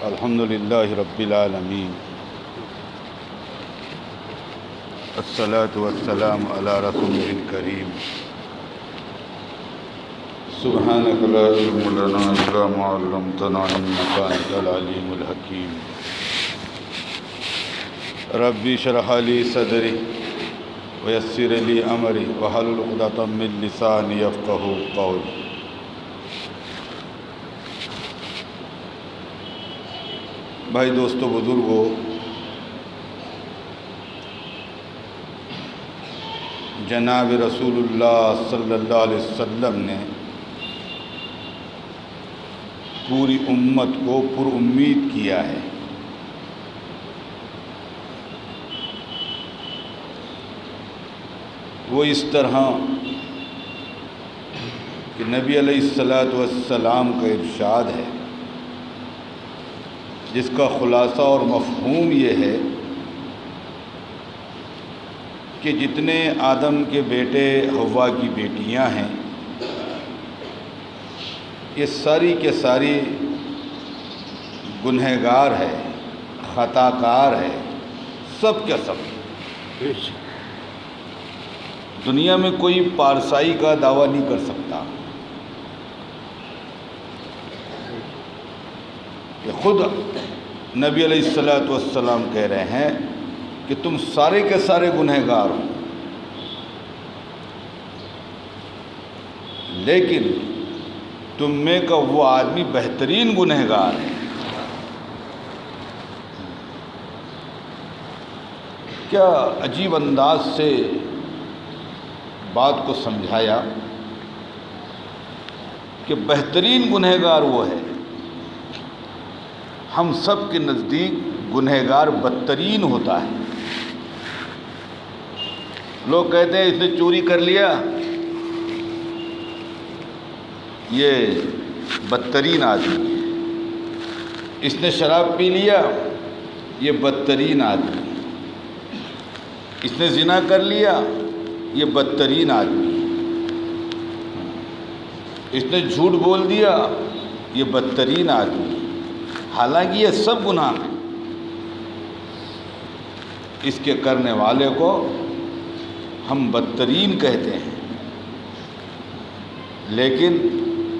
الحمد للہ رب العالمین الصلاۃ والسلام علی رسول کریم سبحانک لا علم لنا الا ما علمتنا انک انت العلیم الحکیم رب اشرح لی صدری ویسر لی امری واحلل عقدۃ من لسانی یفقہوا قولی۔ بھائی دوستو بزرگو، جناب رسول اللہ صلی اللہ علیہ وسلم نے پوری امت کو پر امید کیا ہے۔ وہ اس طرح کہ نبی علیہ الصلاۃ والسلام کا ارشاد ہے جس کا خلاصہ اور مفہوم یہ ہے کہ جتنے آدم کے بیٹے حوا کی بیٹیاں ہیں یہ ساری کے ساری گنہگار ہے، خطا کار ہے، سب کے سب۔ دنیا میں کوئی پارسائی کا دعویٰ نہیں کر سکتا۔ کہ خود نبی علیہ الصلاۃ والسلام کہہ رہے ہیں کہ تم سارے کے سارے گنہگار ہو، لیکن تم میں کا وہ آدمی بہترین گنہگار ہے۔ کیا عجیب انداز سے بات کو سمجھایا کہ بہترین گنہگار وہ ہے۔ ہم سب کے نزدیک گنہگار بدترین ہوتا ہے۔ لوگ کہتے ہیں اس نے چوری کر لیا، یہ بدترین آدمی ہے۔ اس نے شراب پی لیا، یہ بدترین آدمی ہے۔ اس نے زنا کر لیا، یہ بدترین آدمی ہے۔ اس نے جھوٹ بول دیا، یہ بدترین آدمی ہے۔ حالانکہ یہ سب گناہ ہیں۔ اس کے کرنے والے کو ہم بدترین کہتے ہیں، لیکن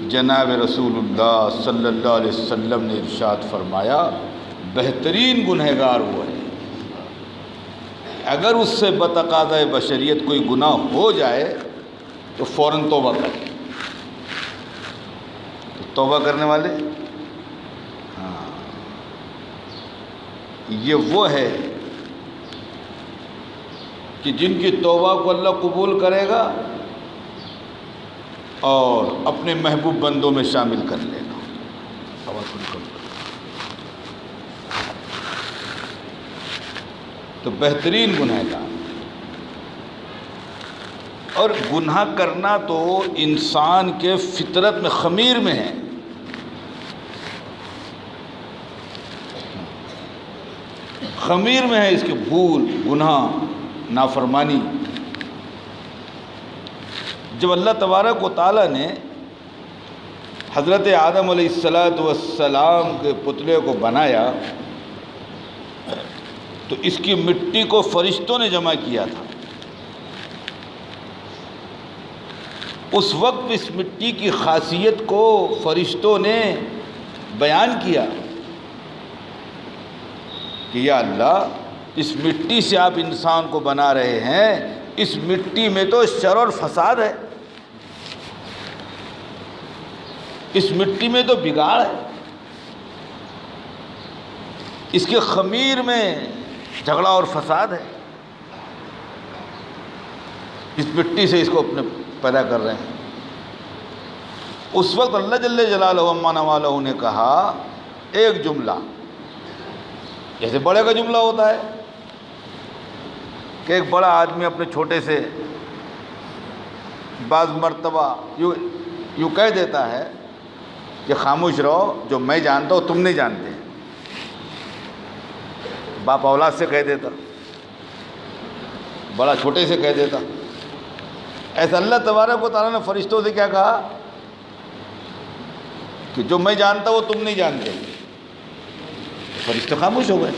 جناب رسول اللہ صلی اللہ علیہ وسلم نے ارشاد فرمایا بہترین گنہگار وہ ہے۔ اگر اس سے بتقاضۂ بشریت کوئی گناہ ہو جائے تو فوراً توبہ کرے۔ تو توبہ کرنے والے یہ وہ ہے کہ جن کی توبہ کو اللہ قبول کرے گا اور اپنے محبوب بندوں میں شامل کر لے گا۔ تو بہترین گنہگار، اور گناہ کرنا تو انسان کے فطرت میں خمیر میں ہے۔ خمیر میں ہے اس کے بھول، گناہ، نافرمانی۔ جب اللہ تبارک و تعالیٰ نے حضرت آدم علیہ السلام کے پتلے کو بنایا تو اس کی مٹی کو فرشتوں نے جمع کیا تھا۔ اس وقت اس مٹی کی خاصیت کو فرشتوں نے بیان کیا کہ یا اللہ، اس مٹی سے آپ انسان کو بنا رہے ہیں، اس مٹی میں تو شر اور فساد ہے، اس مٹی میں تو بگاڑ ہے، اس کے خمیر میں جھگڑا اور فساد ہے۔ اس مٹی سے اس کو اپنے پیدا کر رہے ہیں۔ اس وقت اللہ جل جلالہ عما نوالہ نے کہا ایک جملہ، جیسے بڑے کا جملہ ہوتا ہے کہ ایک بڑا آدمی اپنے چھوٹے سے بعض مرتبہ یوں کہہ دیتا ہے کہ خاموش رہو، جو میں جانتا ہوں تم نہیں جانتے۔ باپ اولاد سے کہہ دیتا، بڑا چھوٹے سے کہہ دیتا۔ ایسا اللہ تبارک و تعالیٰ نے فرشتوں سے کیا کہا کہ جو میں جانتا ہوں وہ تم نہیں جانتے۔ فرشتے خاموش ہو گئے.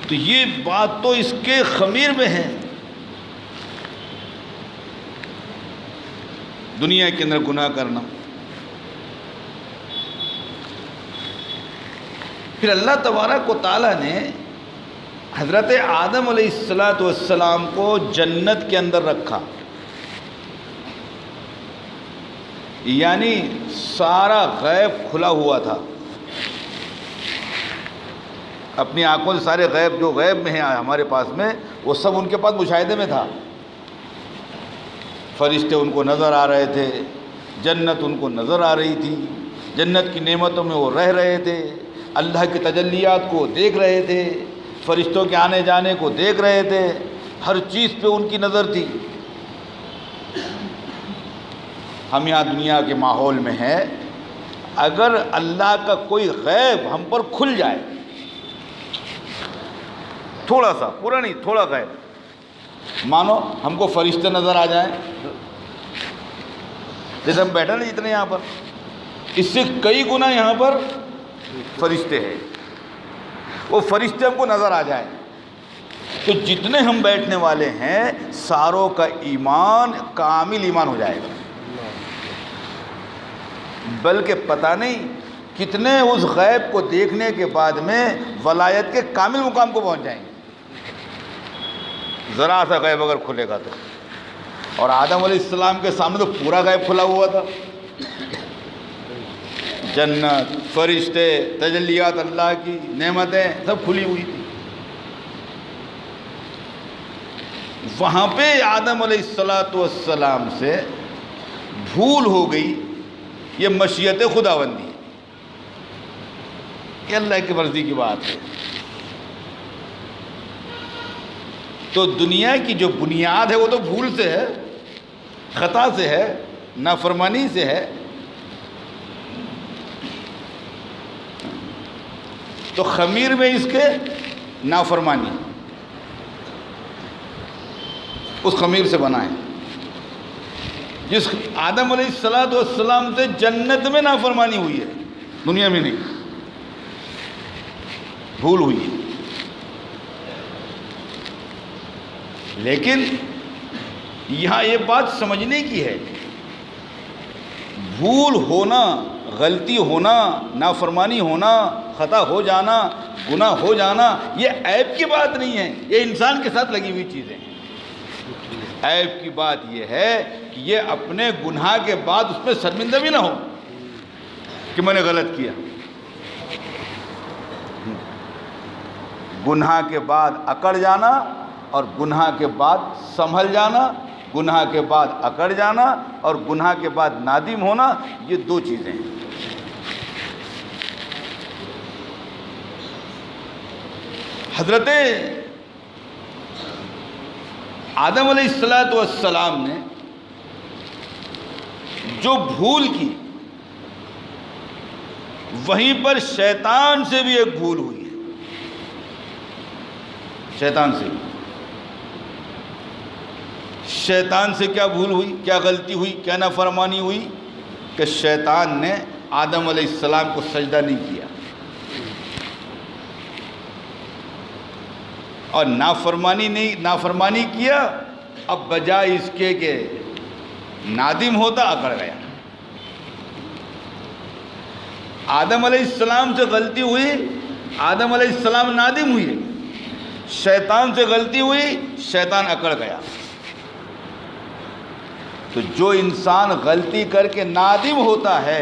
تو یہ بات تو اس کے خمیر میں ہے. دنیا کے اندر گناہ کرنا. پھر اللہ تبارک و تعالیٰ نے حضرت آدم علیہ السلام کو جنت کے اندر رکھا. یعنی سارا غیب کھلا ہوا تھا. اپنی آنکھوں سے سارے غیب جو غیب میں ہیں ہمارے پاس میں، وہ سب ان کے پاس مشاہدے میں تھا. فرشتے ان کو نظر آ رہے تھے، جنت ان کو نظر آ رہی تھی، جنت کی نعمتوں میں وہ رہ رہے تھے، اللہ کی تجلیات کو دیکھ رہے تھے، فرشتوں کے آنے جانے کو دیکھ رہے تھے، ہر چیز پہ ان کی نظر تھی. ہم یہاں دنیا کے ماحول میں ہیں، اگر اللہ کا کوئی غیب ہم پر کھل جائے، تھوڑا سا، پورا نہیں، تھوڑا غیب، مانو ہم کو فرشتے نظر آ جائیں، جیسے ہم بیٹھے نا جتنے یہاں پر، اس سے کئی گنا یہاں پر فرشتے ہیں، وہ فرشتے ہم کو نظر آ جائیں تو جتنے ہم بیٹھنے والے ہیں ساروں کا ایمان کامل ایمان ہو جائے گا. بلکہ پتہ نہیں کتنے اس غیب کو دیکھنے کے بعد میں ولایت کے کامل مقام کو پہنچ جائیں گے. ذرا سا غیب اگر کھلے گا تو. اور آدم علیہ السلام کے سامنے تو پورا غیب کھلا ہوا تھا. جنت، فرشتے، تجلیات اللہ کی نعمتیں سب کھلی ہوئی تھی. وہاں پہ آدم علیہ السلام سے بھول ہو گئی. یہ مشیت خداوندی ہے، یہ اللہ کی مرضی کی بات ہے. تو دنیا کی جو بنیاد ہے وہ تو بھول سے ہے، خطا سے ہے، نافرمانی سے ہے. تو خمیر میں اس کے نافرمانی، اس خمیر سے بنا ہے. جس آدم علیہ السلام سے جنت میں نافرمانی ہوئی ہے، دنیا میں نہیں، بھول ہوئی ہے. لیکن یہاں یہ بات سمجھنے کی ہے، بھول ہونا، غلطی ہونا، نافرمانی ہونا، خطا ہو جانا، گناہ ہو جانا، یہ عیب کی بات نہیں ہے، یہ انسان کے ساتھ لگی ہوئی چیزیں ہیں. عیب کی بات یہ ہے کہ یہ اپنے گناہ کے بعد اس میں شرمندہ بھی نہ ہو کہ میں نے غلط کیا. گناہ کے بعد اکڑ جانا اور گناہ کے بعد سنبھل جانا، گناہ کے بعد اکڑ جانا اور گناہ کے بعد نادم ہونا، یہ دو چیزیں ہیں. حضرت آدم علیہ السلام نے جو بھول کی، وہیں پر شیطان سے بھی ایک بھول ہوئی ہے. شیطان سے کیا بھول ہوئی، کیا غلطی ہوئی، کیا نافرمانی ہوئی کہ شیطان نے آدم علیہ السلام کو سجدہ نہیں کیا اور نافرمانی کیا. اب بجائے اس کے کہ نادم ہوتا، اکڑ گیا. آدم علیہ السلام سے غلطی ہوئی، آدم علیہ السلام نادم ہوئے. شیطان سے غلطی ہوئی، شیطان اکڑ گیا. تو جو انسان غلطی کر کے نادم ہوتا ہے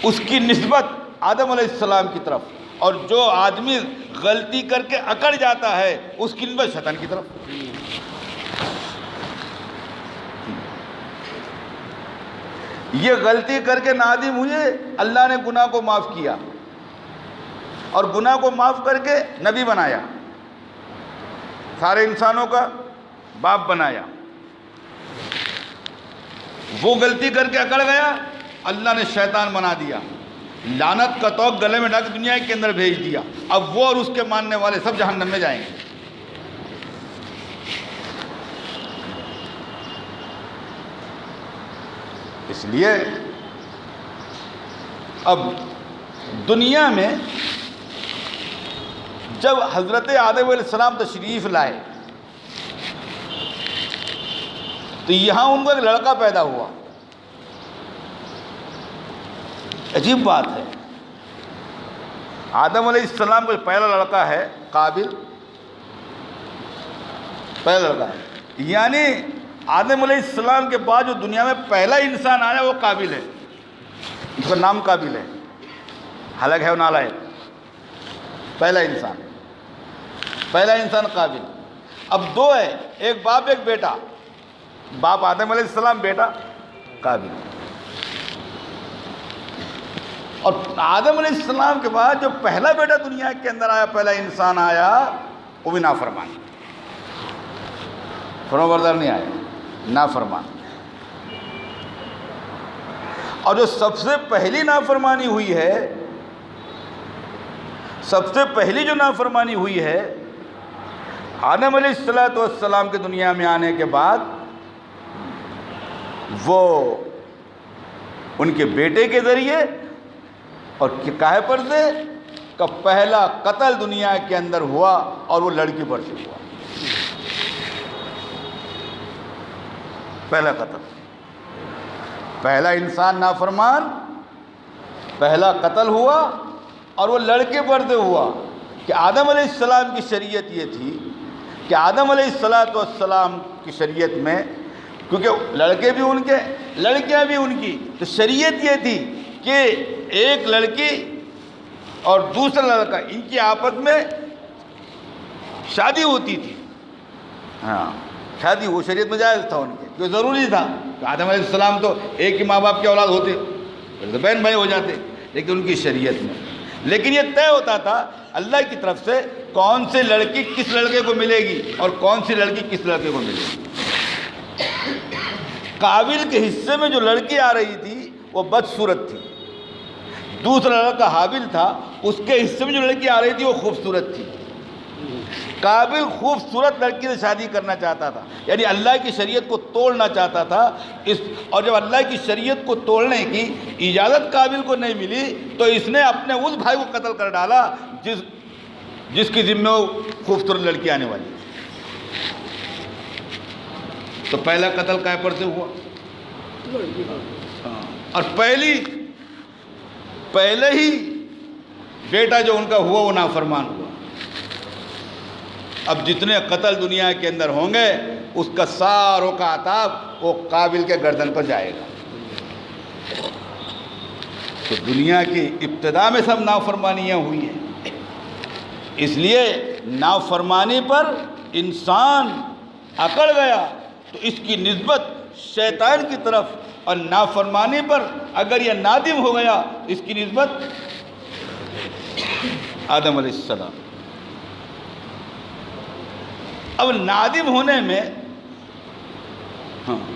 اس کی نسبت آدم علیہ السلام کی طرف، اور جو آدمی غلطی کر کے اکڑ جاتا ہے اس کی نسبت شیطان کی طرف. یہ غلطی کر کے نادم ہوئے، اللہ نے گناہ کو معاف کیا اور گناہ کو معاف کر کے نبی بنایا، سارے انسانوں کا باپ بنایا. وہ غلطی کر کے اکڑ گیا، اللہ نے شیطان بنا دیا، لعنت کا توق گلے میں ڈال کے دنیا کے اندر بھیج دیا. اب وہ اور اس کے ماننے والے سب جہنم میں جائیں گے. اس لیے اب دنیا میں جب حضرت آدم علیہ السلام تشریف لائے تو یہاں ان کو ایک لڑکا پیدا ہوا. عجیب بات ہے. آدم علیہ السلام کا پہلا لڑکا ہے قابل، پہلا لڑکا ہے. یعنی آدم علیہ السلام کے بعد جو دنیا میں پہلا انسان آیا وہ قابل ہے. اس کا نام قابل ہے، حالانکہ ہے وہ نالائق. پہلا انسان قابل. اب دو ہے، ایک باپ ایک بیٹا. باپ آدم علیہ السلام، بیٹا قابل. اور آدم علیہ السلام کے بعد جو پہلا بیٹا دنیا کے اندر آیا، پہلا انسان آیا، وہ بھی نافرمان، فرمانبردار نہیں آیا، نافرمان. اور جو سب سے پہلی نافرمانی ہوئی ہے، سب سے پہلی جو نافرمانی ہوئی ہے آدم علیہ السلام کے دنیا میں آنے کے بعد، وہ ان کے بیٹے کے ذریعے اور کاہے پر سے کا پہلا قتل دنیا کے اندر ہوا، اور وہ لڑکی پر سے ہوا. پہلا قتل، پہلا انسان نافرمان، پہلا قتل ہوا، اور وہ لڑکے پر سے ہوا. کہ آدم علیہ السلام کی شریعت یہ تھی کہ آدم علیہ السلام کی شریعت میں، کیونکہ لڑکے بھی ان کے، لڑکیاں بھی ان کی، تو شریعت یہ تھی کہ ایک لڑکی اور دوسرا لڑکا، ان کی آپس میں شادی ہوتی تھی. ہاں، شادی وہ شریعت میں جائز تھا ان کے، کیونکہ ضروری تھا. آدم علیہ السلام تو ایک ہی ماں باپ کے اولاد ہوتے، تو بہن بھائی ہو جاتے، لیکن ان کی شریعت میں، لیکن یہ طے ہوتا تھا اللہ کی طرف سے کون سے لڑکی کس لڑکے کو ملے گی اور کون سی لڑکی کس لڑکے کو ملے گی. قابل کے حصے میں جو لڑکی آ رہی تھی وہ بدصورت تھی. دوسرا لڑکا حابل تھا، اس کے حصے میں جو لڑکی آ رہی تھی وہ خوبصورت تھی. قابل خوبصورت لڑکی سے شادی کرنا چاہتا تھا، یعنی اللہ کی شریعت کو توڑنا چاہتا تھا. اور جب اللہ کی شریعت کو توڑنے کی اجازت قابل کو نہیں ملی تو اس نے اپنے اس بھائی کو قتل کر ڈالا جس کی ذمہ خوبصورت لڑکی آنے والی. تو پہلا قتل کائے پر سے ہوا، اور پہلے ہی بیٹا جو ان کا ہوا وہ نافرمان ہوا. اب جتنے قتل دنیا کے اندر ہوں گے اس کا ساروں کا عذاب وہ قابل کے گردن پر جائے گا. تو دنیا کی ابتدا میں سب نافرمانیاں ہوئی ہیں. اس لیے نافرمانی پر انسان اکڑ گیا تو اس کی نسبت شیطان کی طرف، اور نافرمانی پر اگر یہ نادم ہو گیا اس کی نسبت آدم علیہ السلام. اب نادم ہونے میں،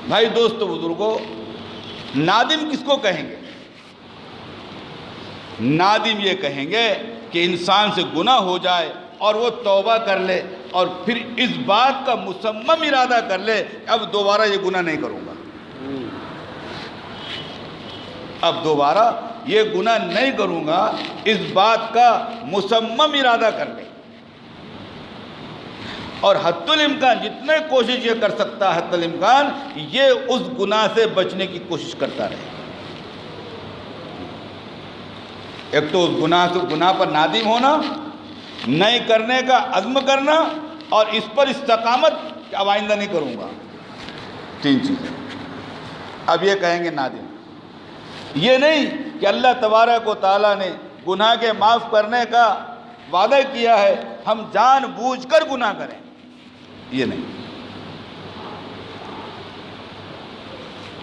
بھائی دوستو بزرگوں، نادم کس کو کہیں گے؟ نادم یہ کہیں گے کہ انسان سے گناہ ہو جائے اور وہ توبہ کر لے اور پھر اس بات کا مصمم ارادہ کر لے اب دوبارہ یہ گناہ نہیں کروں گا، اب دوبارہ یہ گناہ نہیں کروں گا، اس بات کا مصمم ارادہ کر لے. اور حتی الامکان جتنے کوشش یہ کر سکتا ہے، حتی الامکان یہ اس گناہ سے بچنے کی کوشش کرتا رہے. ایک تو اس گناہ پر نادم ہونا، نہیں کرنے کا عزم کرنا، اور اس پر استقامت کہ اب آئندہ نہیں کروں گا. 3 چیزیں. اب یہ کہیں گے نادم. یہ نہیں کہ اللہ تبارک و تعالیٰ نے گناہ کے معاف کرنے کا وعدہ کیا ہے، ہم جان بوجھ کر گناہ کریں، یہ نہیں.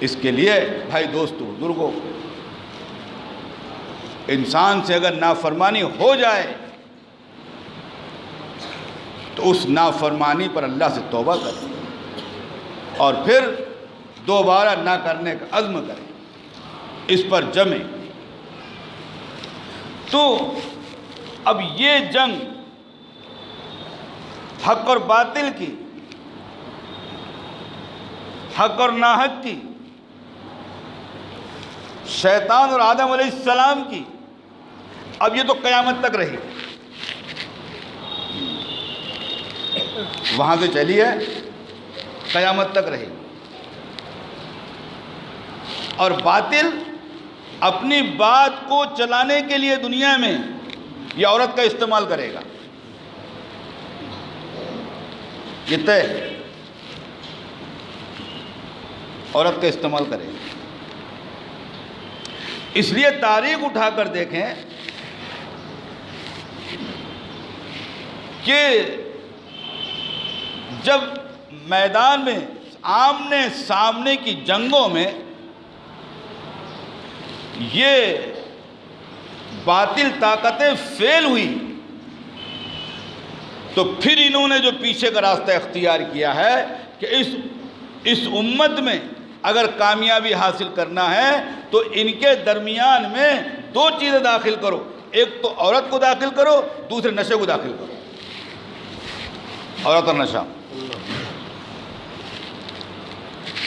اس کے لیے بھائی دوستو بزرگوں، انسان سے اگر نافرمانی ہو جائے تو اس نافرمانی پر اللہ سے توبہ کرے اور پھر دوبارہ نہ کرنے کا عزم کرے، اس پر جمے. تو اب یہ جنگ حق اور باطل کی، حق اور ناحق کی، شیطان اور آدم علیہ السلام کی، اب یہ تو قیامت تک رہی، وہاں سے چلی ہے، قیامت تک رہی. اور باطل اپنی بات کو چلانے کے لیے دنیا میں یہ عورت کا استعمال کرے گا، یہ طے، عورت کا استعمال کرے گا. اس لیے تاریخ اٹھا کر دیکھیں کہ جب میدان میں آمنے سامنے کی جنگوں میں یہ باطل طاقتیں فیل ہوئی تو پھر انہوں نے جو پیچھے کا راستہ اختیار کیا ہے کہ اس امت میں اگر کامیابی حاصل کرنا ہے تو ان کے درمیان میں دو چیزیں داخل کرو، ایک تو عورت کو داخل کرو، دوسرے نشے کو داخل کرو. عورت اور نشہ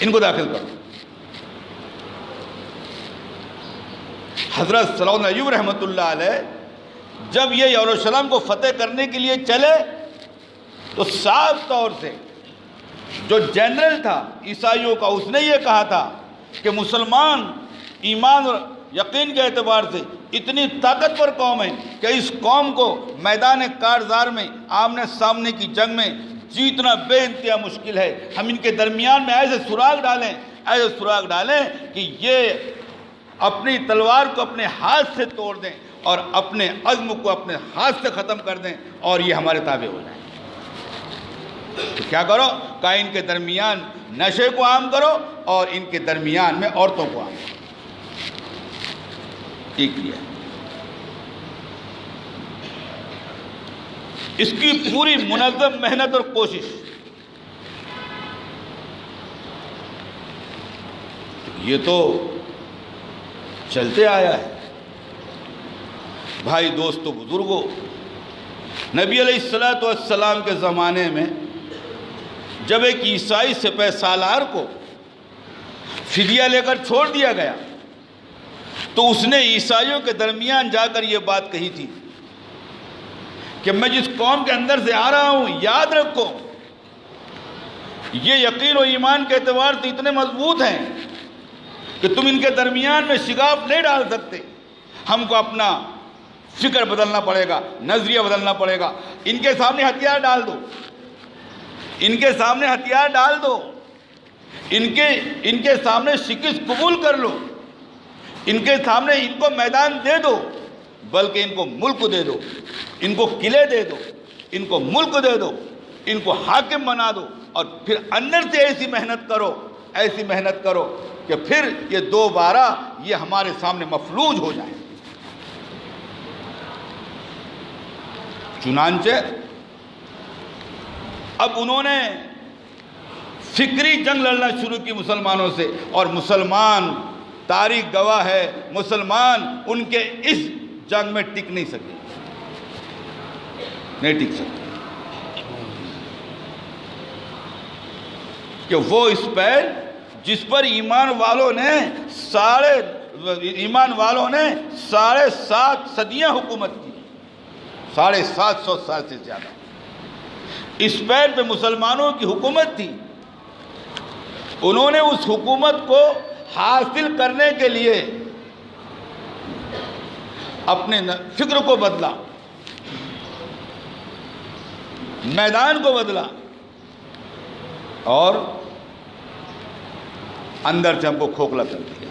ان کو داخل کرو. حضرت صلاح الدین ایوبی رحمۃ اللہ علیہ جب یہ یروشلم کو فتح کرنے کے لیے چلے تو صاف طور سے جو جنرل تھا عیسائیوں کا، اس نے یہ کہا تھا کہ مسلمان ایمان اور یقین کے اعتبار سے اتنی طاقتور قوم ہے کہ اس قوم کو میدان کارزار میں آمنے سامنے کی جنگ میں جیتنا بے انتہا مشکل ہے. ہم ان کے درمیان میں ایسے سراغ ڈالیں کہ یہ اپنی تلوار کو اپنے ہاتھ سے توڑ دیں اور اپنے عزم کو اپنے ہاتھ سے ختم کر دیں اور یہ ہمارے تابع ہو جائیں. تو کیا کرو؟ کہا ان کے درمیان نشے کو عام کرو اور ان کے درمیان میں عورتوں کو عام کرو. یہ کیا. اس کی پوری منظم محنت اور کوشش. یہ تو چلتے آیا ہے. بھائی دوستو بزرگوں، نبی علیہ السلام کے زمانے میں جب ایک عیسائی سپہ سالار کو فدیہ لے کر چھوڑ دیا گیا تو اس نے عیسائیوں کے درمیان جا کر یہ بات کہی تھی کہ میں جس قوم کے اندر سے آ رہا ہوں، یاد رکھو یہ یقین و ایمان کے اعتبار سے اتنے مضبوط ہیں کہ تم ان کے درمیان میں شگاف نہیں ڈال سکتے. ہم کو اپنا فکر بدلنا پڑے گا، نظریہ بدلنا پڑے گا. ان کے سامنے ہتھیار ڈال دو، ان کے سامنے ہتھیار ڈال دو، ان کے سامنے شکست قبول کر لو، ان کے سامنے ان کو میدان دے دو، بلکہ ان کو ملک دے دو، ان کو قلعے دے دو، ان کو ملک دے دو، ان کو حاکم بنا دو، اور پھر اندر سے ایسی محنت کرو کہ پھر یہ دوبارہ یہ ہمارے سامنے مفلوج ہو جائیں. چنانچہ اب انہوں نے فکری جنگ لڑنا شروع کی مسلمانوں سے، اور مسلمان، تاریخ گواہ ہے، مسلمان ان کے اس جنگ میں ٹک نہیں سکے، نہیں ٹک سکے. کہ وہ اسپین جس پر ایمان والوں نے 7.5 صدیاں حکومت کی، 750 سال سے زیادہ اسپین پہ مسلمانوں کی حکومت تھی. انہوں نے اس حکومت کو حاصل کرنے کے لیے اپنے فکر کو بدلا، میدان کو بدلا، اور اندر سے ہم کو کھوکھلا کر دیا.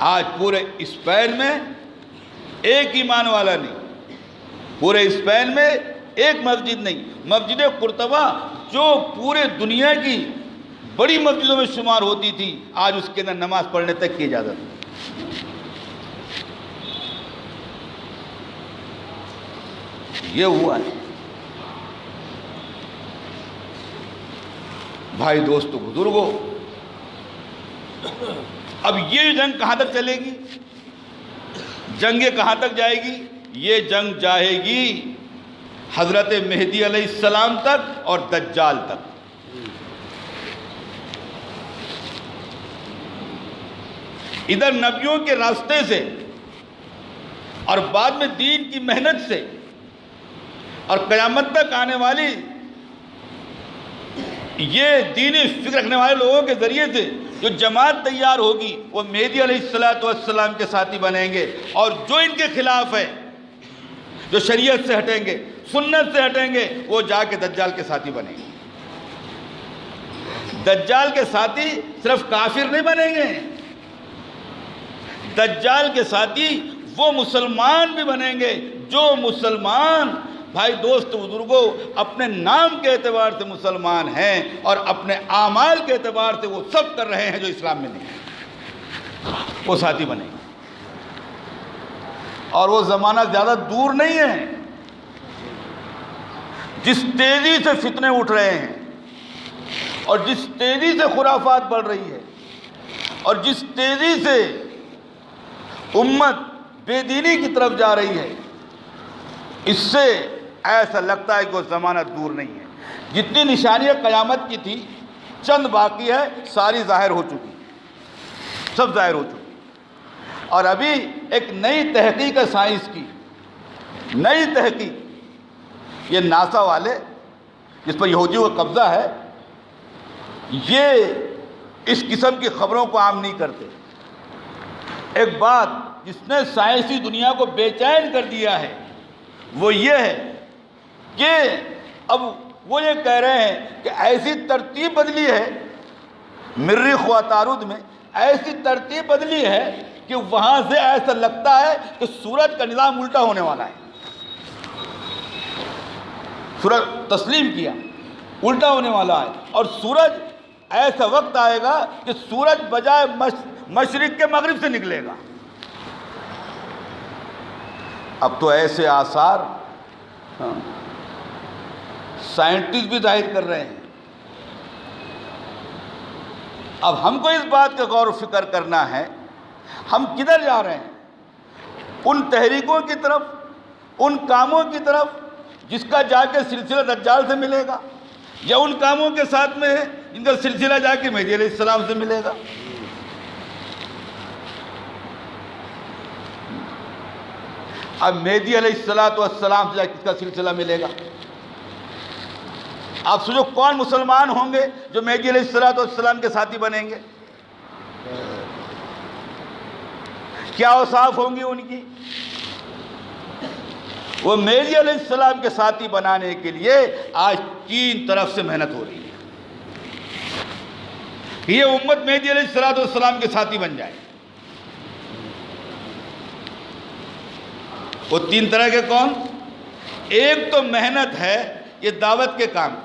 آج پورے اسپین میں ایک ایمان والا نہیں، پورے اسپین میں ایک مسجد نہیں. مسجد قرطبہ جو پورے دنیا کی بڑی مسجدوں میں شمار ہوتی تھی، آج اس کے اندر نماز پڑھنے تک کی اجازت نہیں. یہ ہوا ہے. بھائی دوستو بزرگوں، اب یہ جنگ کہاں تک چلے گی؟ جنگ کہاں تک جائے گی؟ یہ جنگ جائے گی حضرت مہدی علیہ السلام تک اور دجال تک. ادھر نبیوں کے راستے سے اور بعد میں دین کی محنت سے اور قیامت تک آنے والی یہ دینی فکر رکھنے والے لوگوں کے ذریعے سے جو جماعت تیار ہوگی وہ مہدی علیہ السلام کے ساتھی بنیں گے، اور جو ان کے خلاف ہے، جو شریعت سے ہٹیں گے، سنت سے ہٹیں گے، وہ جا کے دجال کے ساتھی بنیں گے۔ دجال کے ساتھی صرف کافر نہیں بنیں گے، دجال کے ساتھی وہ مسلمان بھی بنیں گے جو مسلمان بھائی دوست بزرگوں اپنے نام کے اعتبار سے مسلمان ہیں اور اپنے اعمال کے اعتبار سے وہ سب کر رہے ہیں جو اسلام میں نہیں ہے، وہ ساتھی بنیں گے۔ اور وہ زمانہ زیادہ دور نہیں ہے، جس تیزی سے فتنے اٹھ رہے ہیں اور جس تیزی سے خرافات بڑھ رہی ہے اور جس تیزی سے امت بے دینی کی طرف جا رہی ہے، اس سے ایسا لگتا ہے کہ وہ زمانہ دور نہیں ہے۔ جتنی نشانیاں قیامت کی تھی چند باقی ہے، ساری ظاہر ہو چکی، سب ظاہر ہو چکی۔ اور ابھی ایک نئی تحقیق ہے سائنس کی، نئی تحقیق، یہ ناسا والے جس پر یہودیوں کا قبضہ ہے، یہ اس قسم کی خبروں کو عام نہیں کرتے۔ ایک بات جس نے سائنسی دنیا کو بے چین کر دیا ہے وہ یہ ہے کہ اب وہ یہ کہہ رہے ہیں کہ ایسی ترتیب بدلی ہے، مریخ و عطارد میں ایسی ترتیب بدلی ہے کہ وہاں سے ایسا لگتا ہے کہ سورج کا نظام الٹا ہونے والا ہے۔ سورج تسلیم کیا الٹا ہونے والا ہے، اور سورج ایسا وقت آئے گا کہ سورج بجائے مشرق کے مغرب سے نکلے گا۔ اب تو ایسے آثار سائنٹسٹ بھی ظاہر کر رہے ہیں۔ اب ہم کو اس بات کا غور و فکر کرنا ہے ہم کدھر جا رہے ہیں، ان تحریکوں کی طرف، ان کاموں کی طرف جس کا جا کے سلسلہ دجال سے ملے گا، یا ان کاموں کے ساتھ میں ہے جن کا سلسلہ جا کے مہدی علیہ السلام سے ملے گا۔ اب مہدی علیہ السلام سے کس کا سلسلہ ملے گا؟ آپ سوچو کون مسلمان ہوں گے جو مہدی علیہ السلام کے ساتھی بنیں گے؟ کیا اوصاف ہوں گی ان کی؟ وہ مہدی علیہ السلام کے ساتھی بنانے کے لیے آج 3 طرف سے محنت ہو رہی ہے۔ یہ امت مہدی علیہ السلام کے ساتھی بن جائے۔ وہ 3 طرح کے کون؟ ایک تو محنت ہے یہ دعوت کے کام،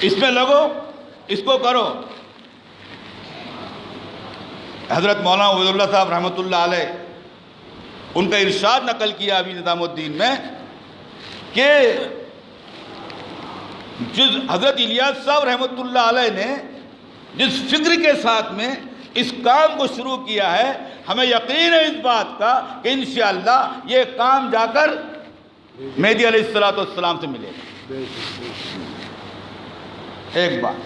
اس میں لگو، اس کو کرو۔ حضرت مولانا عبید اللہ صاحب رحمۃ اللہ علیہ ان کا ارشاد نقل کیا ابھی نظام الدین میں کہ جس حضرت الیاس صاحب رحمۃ اللہ علیہ نے جس فکر کے ساتھ میں اس کام کو شروع کیا ہے، ہمیں یقین ہے اس بات کا کہ انشاءاللہ یہ کام جا کر مہدی علیہ السلام سے ملے گا۔ ایک بات۔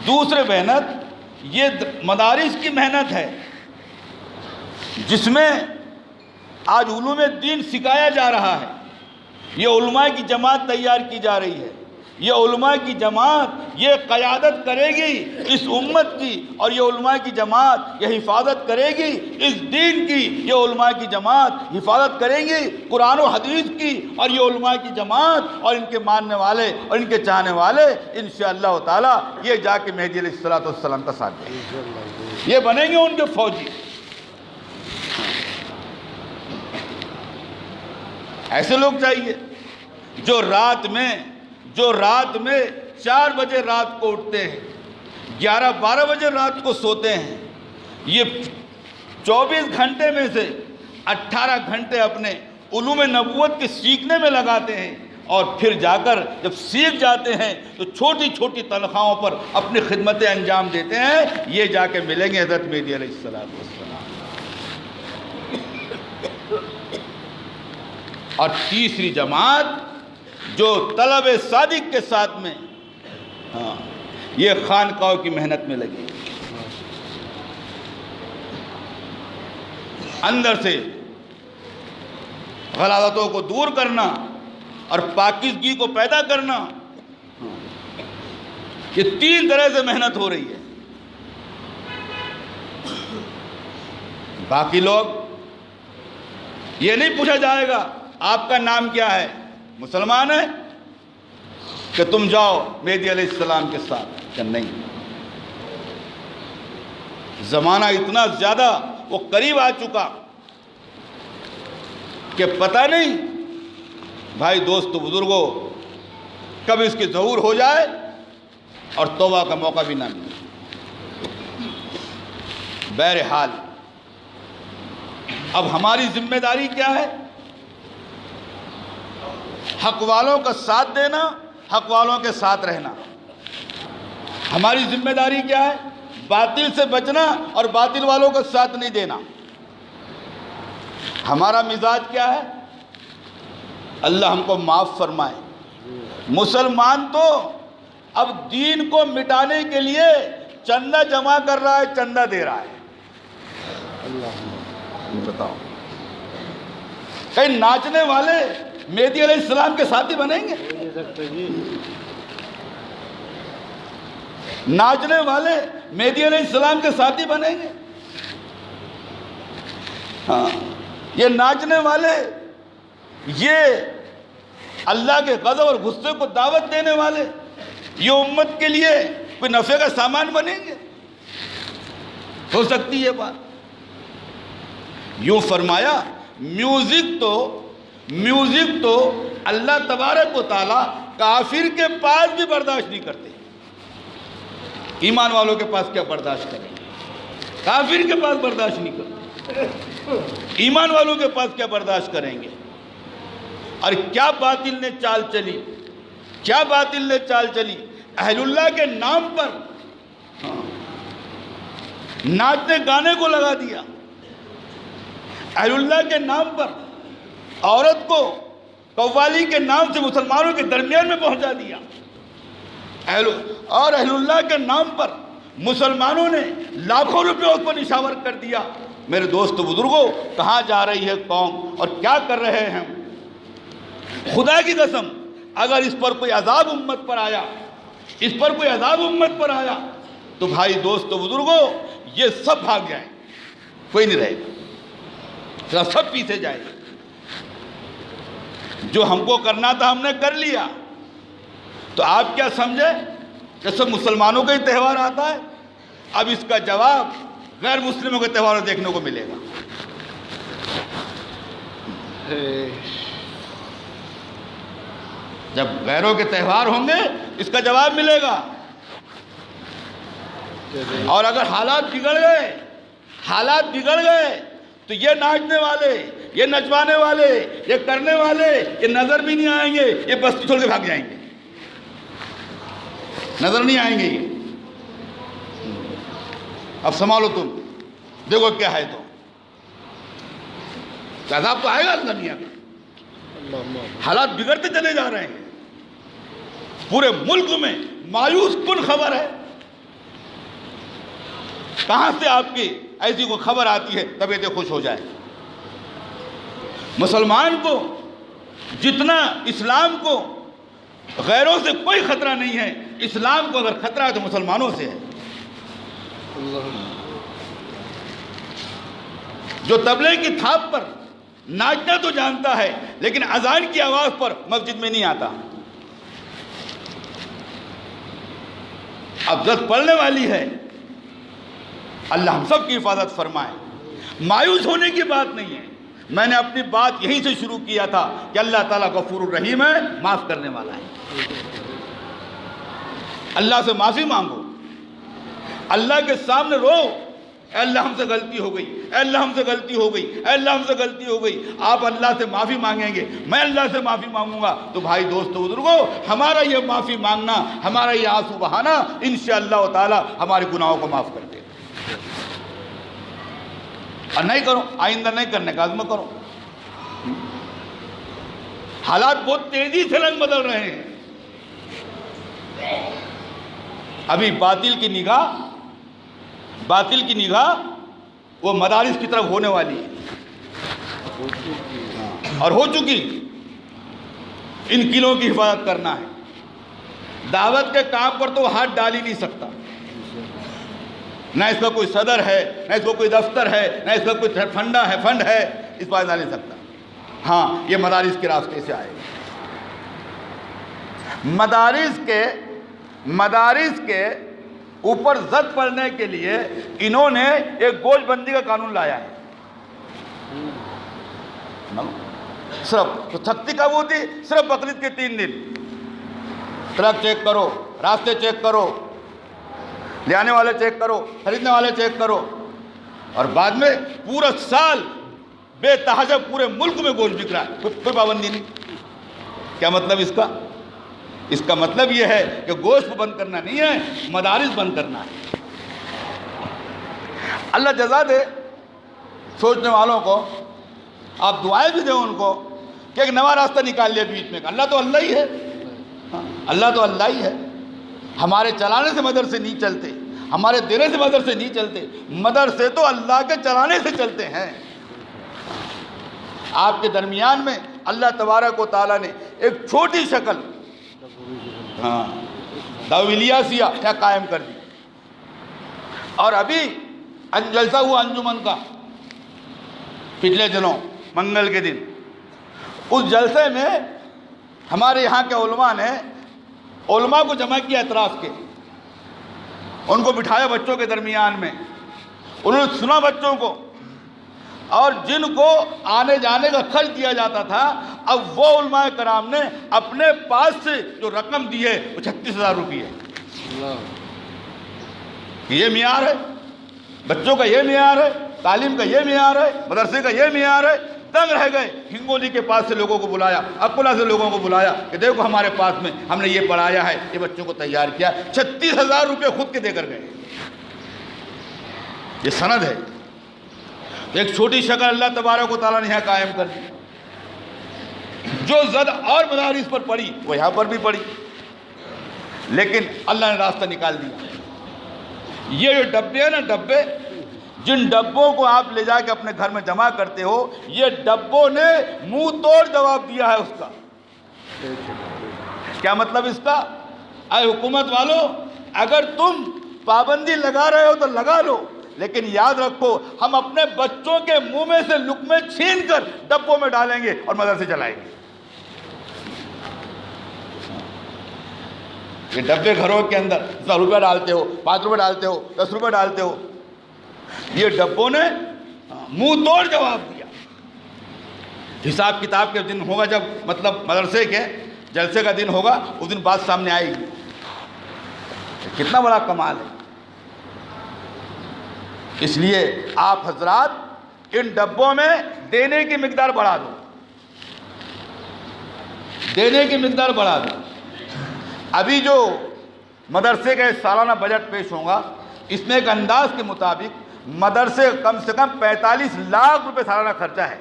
دوسرے محنت یہ مدارس کی محنت ہے جس میں آج علوم دین سکھایا جا رہا ہے۔ یہ علماء کی جماعت تیار کی جا رہی ہے، یہ علماء کی جماعت یہ قیادت کرے گی اس امت کی، اور یہ علماء کی جماعت یہ حفاظت کرے گی اس دین کی، یہ علماء کی جماعت حفاظت کریں گی قرآن و حدیث کی، اور یہ علماء کی جماعت اور ان کے ماننے والے اور ان کے چاہنے والے انشاءاللہ تعالی یہ جا کے مہدی علیہ السلام کا ساتھ دیں گے، یہ بنیں گے ان کے فوجی۔ ایسے لوگ چاہیے جو رات میں 4 بجے رات کو اٹھتے ہیں، 11-12 بجے رات کو سوتے ہیں، یہ 24 گھنٹے میں سے 18 گھنٹے اپنے علوم نبوت کے سیکھنے میں لگاتے ہیں، اور پھر جا کر جب سیکھ جاتے ہیں تو چھوٹی چھوٹی تنخواہوں پر اپنی خدمتیں انجام دیتے ہیں۔ یہ جا کے ملیں گے حضرت مہدی علیہ السلام۔ اور تیسری جماعت جو طلب صادق کے ساتھ میں یہ خانقاہوں کی محنت میں لگی، اندر سے غلاظتوں کو دور کرنا اور پاکیزگی کو پیدا کرنا، یہ 3 طرح سے محنت ہو رہی ہے۔ باقی لوگ، یہ نہیں پوچھا جائے گا آپ کا نام کیا ہے، مسلمان ہے کہ تم جاؤ مہدی علیہ السلام کے ساتھ، کہ نہیں۔ زمانہ اتنا زیادہ وہ قریب آ چکا کہ پتہ نہیں بھائی دوست بزرگوں کب اس کی ظہور ہو جائے اور توبہ کا موقع بھی نہ ملے۔ بہرحال اب ہماری ذمہ داری کیا ہے؟ حق والوں کا ساتھ دینا، حق والوں کے ساتھ رہنا۔ ہماری ذمہ داری کیا ہے؟ باطل سے بچنا اور باطل والوں کا ساتھ نہیں دینا۔ ہمارا مزاج کیا ہے؟ اللہ ہم کو معاف فرمائے، مسلمان تو اب دین کو مٹانے کے لیے چندہ جمع کر رہا ہے، چندہ دے رہا ہے۔ بتاؤ، کہیں ناچنے والے مہدی علیہ السلام کے ساتھی بنیں گے؟ ناچنے والے مہدی علیہ السلام کے ساتھی بنیں گے؟ ہاں، یہ ناچنے والے، یہ اللہ کے غضب اور غصے کو دعوت دینے والے، یہ امت کے لیے کوئی نفع کا سامان بنیں گے؟ ہو سکتی ہے بات؟ یوں فرمایا، میوزک تو اللہ تبارک و تعالیٰ کافر کے پاس بھی برداشت نہیں کرتے۔ ایمان والوں کے پاس کیا برداشت کریں گے؟ کافر کے پاس برداشت نہیں کرتے، ایمان والوں کے پاس کیا برداشت کریں گے؟ اور کیا باطل نے چال چلی، کیا باطل نے چال چلی، اہل اللہ کے نام پر ناچنے گانے کو لگا دیا، اہل اللہ کے نام پر عورت کو قوالی کے نام سے مسلمانوں کے درمیان میں پہنچا دیا، اور اہل اللہ کے نام پر مسلمانوں نے لاکھوں روپے اس پر نشاور کر دیا۔ میرے دوست بزرگوں، کہاں جا رہی ہے قوم اور کیا کر رہے ہیں؟ خدا کی قسم، اگر اس پر کوئی عذاب امت پر آیا، اس پر کوئی عذاب امت پر آیا تو بھائی دوست بزرگوں یہ سب بھاگ جائیں، کوئی نہیں رہے گا، سب پیچھے جائے گا۔ جو ہم کو کرنا تھا ہم نے کر لیا، تو آپ کیا سمجھے کہ سب مسلمانوں کا ہی تہوار آتا ہے؟ اب اس کا جواب غیر مسلموں کے تہواروں دیکھنے کو ملے گا۔ جب غیروں کے تہوار ہوں گے اس کا جواب ملے گا۔ اور اگر حالات بگڑ گئے تو یہ ناچنے والے، یہ نچوانے والے، یہ کرنے والے، یہ نظر بھی نہیں آئیں گے، یہ بستی چھوڑ کے بھاگ جائیں گے، نظر نہیں آئیں گے یہ۔ اب سنبھالو تم، دیکھو کیا ہے، تو عذاب تو آئے گا اللہ دنیا کا۔ حالات بگڑتے چلے جا رہے ہیں، پورے ملک میں مایوس کن خبر ہے۔ کہاں سے آپ کی ایسی کوئی خبر آتی ہے طبیعت خوش ہو جائے؟ مسلمان کو جتنا اسلام کو غیروں سے کوئی خطرہ نہیں ہے، اسلام کو اگر خطرہ ہے تو مسلمانوں سے ہے۔ جو طبلے کی تھاپ پر ناچنا تو جانتا ہے لیکن اذان کی آواز پر مسجد میں نہیں آتا۔ اب زد پڑنے والی ہے، اللہ ہم سب کی حفاظت فرمائے۔ مایوس ہونے کی بات نہیں ہے، میں نے اپنی بات یہیں سے شروع کیا تھا کہ اللہ تعالیٰ غفور الرحیم ہے، معاف کرنے والا ہے۔ اللہ سے معافی مانگو، اللہ کے سامنے رو، اے اللہ ہم سے غلطی ہو گئی، اے اللہ ہم سے غلطی ہو گئی، اے اللہ ہم سے غلطی ہو گئی۔ آپ اللہ سے معافی مانگیں گے، میں اللہ سے معافی مانگوں گا، تو بھائی دوستو بزرگوں، ہمارا یہ معافی مانگنا، ہمارا یہ آنسو بہانا انشاءاللہ تعالی ہمارے گناہوں کو معاف کر دے گا۔ اور نہیں کرو، آئندہ نہیں کرنے کا عزم کرو۔ حالات بہت تیزی سے رنگ بدل رہے ہیں۔ ابھی باطل کی نگاہ وہ مدارس کی طرف ہونے والی ہے۔ اور ہو چکی. ان قلعوں کی حفاظت کرنا ہے. دعوت کے کام پر تو ہاتھ ڈال ہی نہیں سکتا. نہ اس کا کوئی صدر ہے، نہ اس کا کوئی دفتر ہے، نہ اس کا کوئی فنڈ ہے، اس پر ڈال نہیں سکتا. ہاں یہ مدارس کے راستے سے آئے گا. مدارس کے اوپر زد پڑنے کے لیے انہوں نے ایک گوشت بندی کا قانون لایا ہے. صرف سختی کب ہوتی؟ صرف بقرعید کے 3 دن. ٹرک چیک کرو، راستے چیک کرو، لے آنے والے چیک کرو، خریدنے والے چیک کرو، اور بعد میں پورا سال بے تحجب پورے ملک میں گوشت بک رہا ہے، کوئی پابندی نہیں. کیا مطلب اس کا؟ اس کا مطلب یہ ہے کہ گوشت بند کرنا نہیں ہے، مدارس بند کرنا ہے. اللہ جزا دے سوچنے والوں کو، آپ دعائیں بھی دیں ان کو کہ ایک نیا راستہ نکال لیا بیچ میں. اللہ تو اللہ ہی ہے، اللہ تو اللہ ہی ہے. ہمارے چلانے سے مدرسے نہیں چلتے، ہمارے دینے سے مدرسے نہیں چلتے، مدرسے تو اللہ کے چلانے سے چلتے ہیں. آپ کے درمیان میں اللہ تبارک و تعالیٰ نے ایک چھوٹی شکل داویلیاسیہ کیا قائم کر دی. اور ابھی جلسہ ہوا انجمن کا پچھلے دنوں منگل کے دن. اس جلسے میں ہمارے یہاں کے علماء کو جمع کیا اعتراف کے، ان کو بٹھایا بچوں کے درمیان میں. انہوں نے سنا بچوں کو، اور جن کو آنے جانے کا خرچ دیا جاتا تھا، اب وہ علماء کرام نے اپنے پاس سے جو رقم دی ہے وہ 36,000 روپے ہے. یہ معیار ہے، بچوں کا یہ معیار ہے، تعلیم کا یہ معیار ہے، مدرسے کا یہ معیار ہے. دنگ رہ گئے. ہنگولی کے پاس سے لوگوں کو بلایا، اکولا سے لوگوں کو بلایا کہ دیکھو ہمارے پاس میں ہم نے یہ پڑھایا ہے، یہ بچوں کو تیار کیا. 36,000 روپے خود کے دے کر گئے. یہ سند ہے. ایک چھوٹی شکل اللہ تبارک و تعالیٰ نے یہاں قائم کر دی. جو زد اور مدارس پر پڑی وہ یہاں پر بھی پڑی، لیکن اللہ نے راستہ نکال دیا. یہ جو ڈبے ہیں نا، ڈبے، جن ڈبوں کو آپ لے جا کے اپنے گھر میں جمع کرتے ہو، یہ ڈبوں نے منہ توڑ جواب دیا ہے اس کا. کیا مطلب اس کا؟ اے حکومت والوں، اگر تم پابندی لگا رہے ہو تو لگا لو، لیکن یاد رکھو ہم اپنے بچوں کے منہ میں سے لقمے چھین کر ڈبوں میں ڈالیں گے اور مدرسے چلائیں گے. یہ ڈبے گھروں کے اندر 100 روپے ڈالتے ہو، 5 روپے ڈالتے ہو، 10 روپے ڈالتے ہو. یہ ڈبوں نے منہ توڑ جواب دیا. حساب کتاب کے دن ہوگا، جب مطلب مدرسے کے جلسے کا دن ہوگا، اس دن بات سامنے آئے گی. کتنا بڑا کمال ہے. اس لیے آپ حضرات ان ڈبوں میں دینے کی مقدار بڑھا دو، دینے کی مقدار بڑھا دو. ابھی جو مدرسے کا سالانہ بجٹ پیش ہوگا، اس میں ایک انداز کے مطابق مدرسے کم سے کم 45 لاکھ روپے سالانہ خرچہ ہے.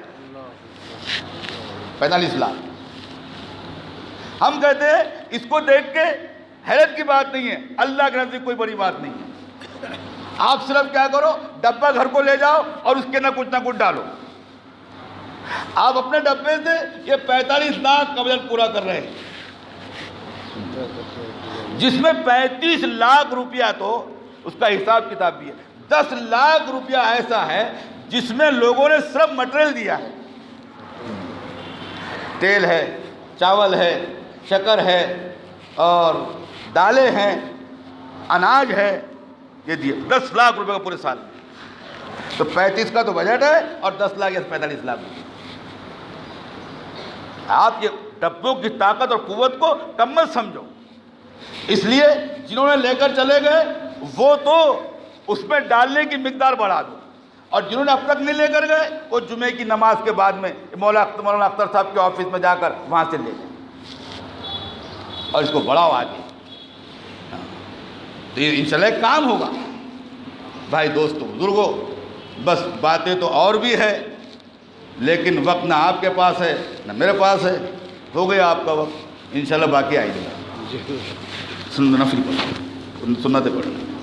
45 لاکھ. ہم کہتے ہیں اس کو دیکھ کے حیرت کی بات نہیں ہے، اللہ کے نزدیک کوئی بڑی بات نہیں ہے. آپ صرف کیا کرو، ڈبہ گھر کو لے جاؤ اور اس کے نہ کچھ ڈالو. آپ اپنے ڈبے سے یہ 45 لاکھ کا بجٹ پورا کر رہے ہیں، جس میں 35 لاکھ روپیہ تو اس کا حساب کتاب بھی ہے. 10 لاکھ روپیہ ایسا ہے جس میں لوگوں نے صرف مٹیریل دیا ہے. تیل ہے، چاول ہے، شکر ہے، اور دالیں ہیں، اناج ہے، یہ دیے. 10 لاکھ روپے کا پورے سال. تو 35 کا تو بجٹ ہے اور 10 لاکھ یا 45 لاکھ. آپ یہ ڈبوں کی طاقت اور قوت کو کم مت سمجھو. اس لیے جنہوں نے لے کر چلے گئے وہ تو اس میں ڈالنے کی مقدار بڑھا دو، اور جنہوں نے اب تک نہیں لے کر گئے وہ جمعے کی نماز کے بعد میں مولانا اختر صاحب کے آفس میں جا کر وہاں سے لے لیں اور اس کو بڑھاؤ آگے. تو یہ انشاءاللہ ایک کام ہوگا. بھائی دوستو بزرگوں، بس باتیں تو اور بھی ہے، لیکن وقت نہ آپ کے پاس ہے نہ میرے پاس ہے. ہو گیا آپ کا وقت، انشاءاللہ باقی آئے گا. سنتیں پڑھیں.